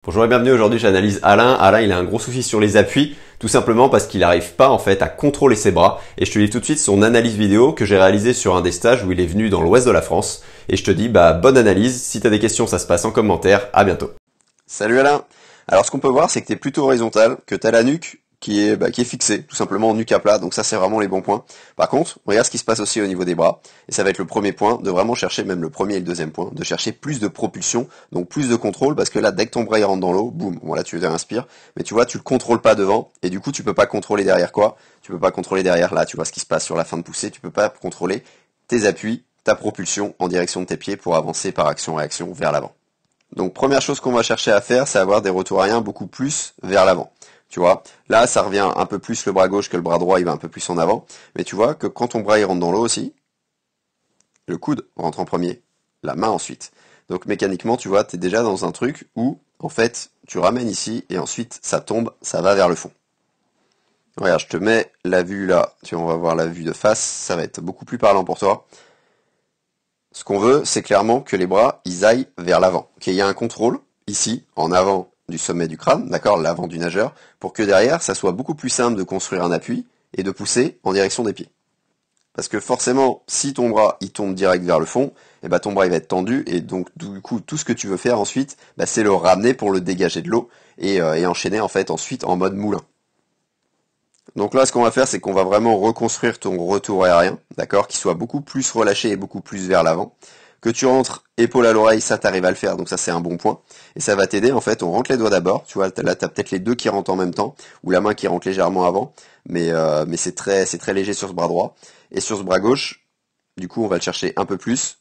Bonjour et bienvenue, aujourd'hui j'analyse Alain. Alain il a un gros souci sur les appuis, tout simplement parce qu'il n'arrive pas en fait à contrôler ses bras. Et je te lis tout de suite son analyse vidéo que j'ai réalisée sur un des stages où il est venu dans l'ouest de la France. Et je te dis bonne analyse, si tu as des questions ça se passe en commentaire, à bientôt. Salut Alain. Alors ce qu'on peut voir c'est que tu es plutôt horizontal, que tu as la nuque qui est fixée, tout simplement en nuque à plat, donc ça c'est vraiment les bons points. Par contre, regarde ce qui se passe aussi au niveau des bras, et ça va être le premier point, de vraiment chercher, même le premier et le deuxième point, de chercher plus de propulsion, donc plus de contrôle, parce que là dès que ton bras il rentre dans l'eau, boum, voilà tu inspires, mais tu vois tu le contrôles pas devant, et du coup tu peux pas contrôler derrière quoi, tu peux pas contrôler derrière là, tu vois ce qui se passe sur la fin de poussée, tu peux pas contrôler tes appuis, ta propulsion en direction de tes pieds pour avancer par action-réaction vers l'avant. Donc première chose qu'on va chercher à faire, c'est avoir des retours aériens beaucoup plus vers l'avant. Tu vois, là ça revient un peu plus le bras gauche que le bras droit, il va un peu plus en avant. Mais tu vois que quand ton bras il rentre dans l'eau aussi, le coude rentre en premier, la main ensuite. Donc mécaniquement, tu vois, tu es déjà dans un truc où, en fait, tu ramènes ici et ensuite ça tombe, ça va vers le fond. Regarde, je te mets la vue là, tu vois, on va voir la vue de face, ça va être beaucoup plus parlant pour toi. Ce qu'on veut, c'est clairement que les bras, ils aillent vers l'avant, qu'il y ait un contrôle, ici, en avant du sommet du crâne, d'accord, l'avant du nageur, pour que derrière, ça soit beaucoup plus simple de construire un appui et de pousser en direction des pieds. Parce que forcément, si ton bras, il tombe direct vers le fond, et ton bras, il va être tendu, et donc, du coup, tout ce que tu veux faire ensuite, c'est le ramener pour le dégager de l'eau, et enchaîner, en fait, ensuite, en mode moulin. Donc là, ce qu'on va faire, c'est qu'on va vraiment reconstruire ton retour aérien, d'accord, qui soit beaucoup plus relâché et beaucoup plus vers l'avant. Que tu rentres épaule à l'oreille, ça t'arrive à le faire, donc ça c'est un bon point. Et ça va t'aider, en fait, on rentre les doigts d'abord, tu vois, là t'as peut-être les deux qui rentrent en même temps, ou la main qui rentre légèrement avant, mais c'est très léger sur ce bras droit. Et sur ce bras gauche, du coup on va le chercher un peu plus,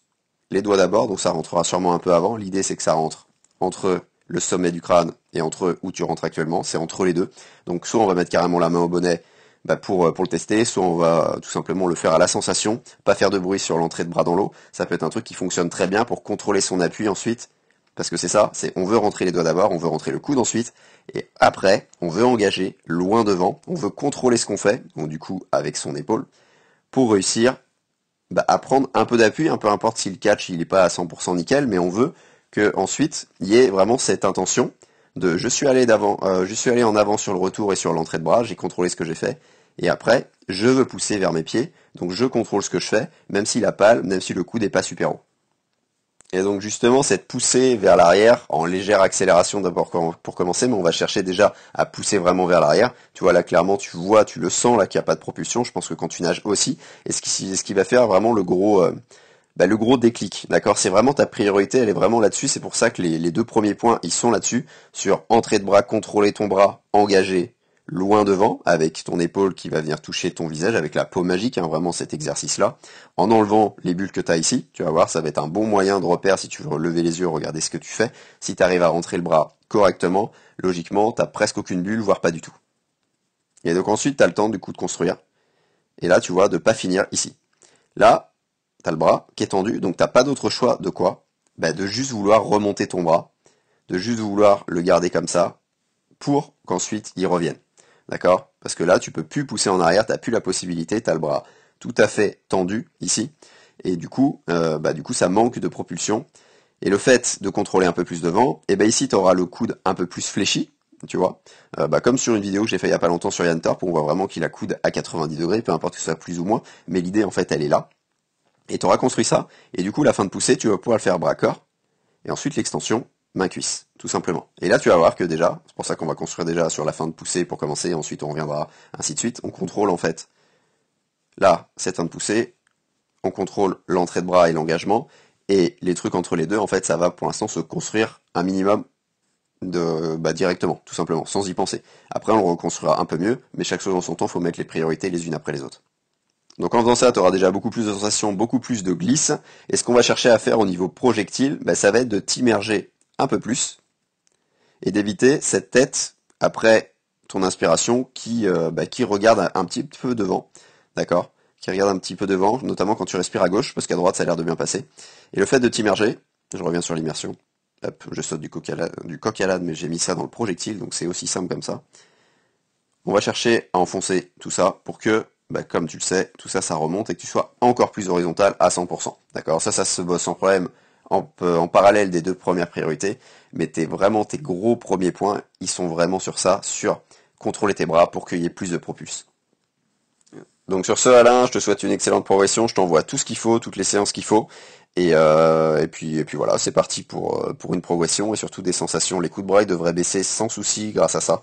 les doigts d'abord, donc ça rentrera sûrement un peu avant. L'idée c'est que ça rentre entre le sommet du crâne et entre où tu rentres actuellement, c'est entre les deux. Donc soit on va mettre carrément la main au bonnet pour le tester, soit on va tout simplement le faire à la sensation, pas faire de bruit sur l'entrée de bras dans l'eau. Ça peut être un truc qui fonctionne très bien pour contrôler son appui ensuite, parce que c'est ça, c'est on veut rentrer les doigts d'abord, on veut rentrer le coude ensuite, et après on veut engager loin devant, on veut contrôler ce qu'on fait, donc du coup avec son épaule, pour réussir à prendre un peu d'appui, peu importe si le catch il est pas à 100% nickel, mais on veut que ensuite il y ait vraiment cette intention de je suis allé en avant sur le retour et sur l'entrée de bras, j'ai contrôlé ce que j'ai fait, et après je veux pousser vers mes pieds, donc je contrôle ce que je fais, même si la pale, même si le coude n'est pas super haut. Et donc justement cette poussée vers l'arrière, en légère accélération d'abord pour commencer, mais on va chercher déjà à pousser vraiment vers l'arrière. Tu vois là clairement, tu le sens là qu'il n'y a pas de propulsion, je pense que quand tu nages aussi, et ce qui va faire vraiment le gros déclic, d'accord? C'est vraiment ta priorité, elle est vraiment là-dessus, c'est pour ça que les deux premiers points, ils sont là-dessus, sur entrée de bras, contrôler ton bras, engagé, loin devant, avec ton épaule qui va venir toucher ton visage, avec la peau magique, vraiment cet exercice-là, en enlevant les bulles que tu as ici, tu vas voir, ça va être un bon moyen de repère si tu veux lever les yeux, regarder ce que tu fais. Si tu arrives à rentrer le bras correctement, logiquement, t'as presque aucune bulle, voire pas du tout. Et donc ensuite, tu as le temps du coup de construire, et là, tu vois, de pas finir ici. Là, t'as le bras qui est tendu, donc t'as pas d'autre choix de quoi? De juste vouloir remonter ton bras, de juste vouloir le garder comme ça, pour qu'ensuite il revienne. D'accord? Parce que là, tu peux plus pousser en arrière, t'as plus la possibilité, t'as le bras tout à fait tendu ici, et du coup, ça manque de propulsion. Et le fait de contrôler un peu plus devant, et ici, tu auras le coude un peu plus fléchi, tu vois, comme sur une vidéo que j'ai fait il y a pas longtemps sur Yann Torp, on voit vraiment qu'il a coude à 90 degrés, peu importe que ce soit plus ou moins, mais l'idée en fait elle est là. Et tu auras construit ça, et du coup la fin de poussée, tu vas pouvoir le faire bras-corps, et ensuite l'extension main-cuisse, tout simplement. Et là tu vas voir que déjà, c'est pour ça qu'on va construire déjà sur la fin de poussée pour commencer, et ensuite on reviendra ainsi de suite, on contrôle en fait, là, cette fin de poussée, on contrôle l'entrée de bras et l'engagement, et les trucs entre les deux, en fait, ça va pour l'instant se construire un minimum directement, tout simplement, sans y penser. Après, on le reconstruira un peu mieux, mais chaque chose en son temps, faut mettre les priorités les unes après les autres. Donc en faisant ça, tu auras déjà beaucoup plus de sensations, beaucoup plus de glisse. Et ce qu'on va chercher à faire au niveau projectile, ça va être de t'immerger un peu plus et d'éviter cette tête après ton inspiration qui regarde un petit peu devant, d'accord? Qui regarde un petit peu devant, notamment quand tu respires à gauche, parce qu'à droite ça a l'air de bien passer. Et le fait de t'immerger, je reviens sur l'immersion, hop, je saute du coq à l'âne, mais j'ai mis ça dans le projectile, donc c'est aussi simple comme ça. On va chercher à enfoncer tout ça pour que, comme tu le sais, tout ça, ça remonte et que tu sois encore plus horizontal à 100%. D'accord? Ça se bosse sans problème en parallèle des deux premières priorités. mais tes gros premiers points, ils sont vraiment sur ça, sur contrôler tes bras pour qu'il y ait plus de propulse. Donc sur ce, Alain, je te souhaite une excellente progression, je t'envoie tout ce qu'il faut, toutes les séances qu'il faut, et puis voilà, c'est parti pour une progression, et surtout des sensations. Les coups de bras, ils devraient baisser sans souci grâce à ça,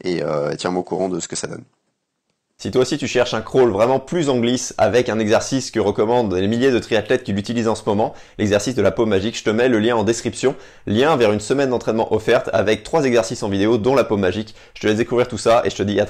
et tiens-moi au courant de ce que ça donne. Si toi aussi tu cherches un crawl vraiment plus en glisse avec un exercice que recommandent les milliers de triathlètes qui l'utilisent en ce moment, l'exercice de la paume magique, je te mets le lien en description, lien vers une semaine d'entraînement offerte avec 3 exercices en vidéo dont la paume magique. Je te laisse découvrir tout ça et je te dis à très vite.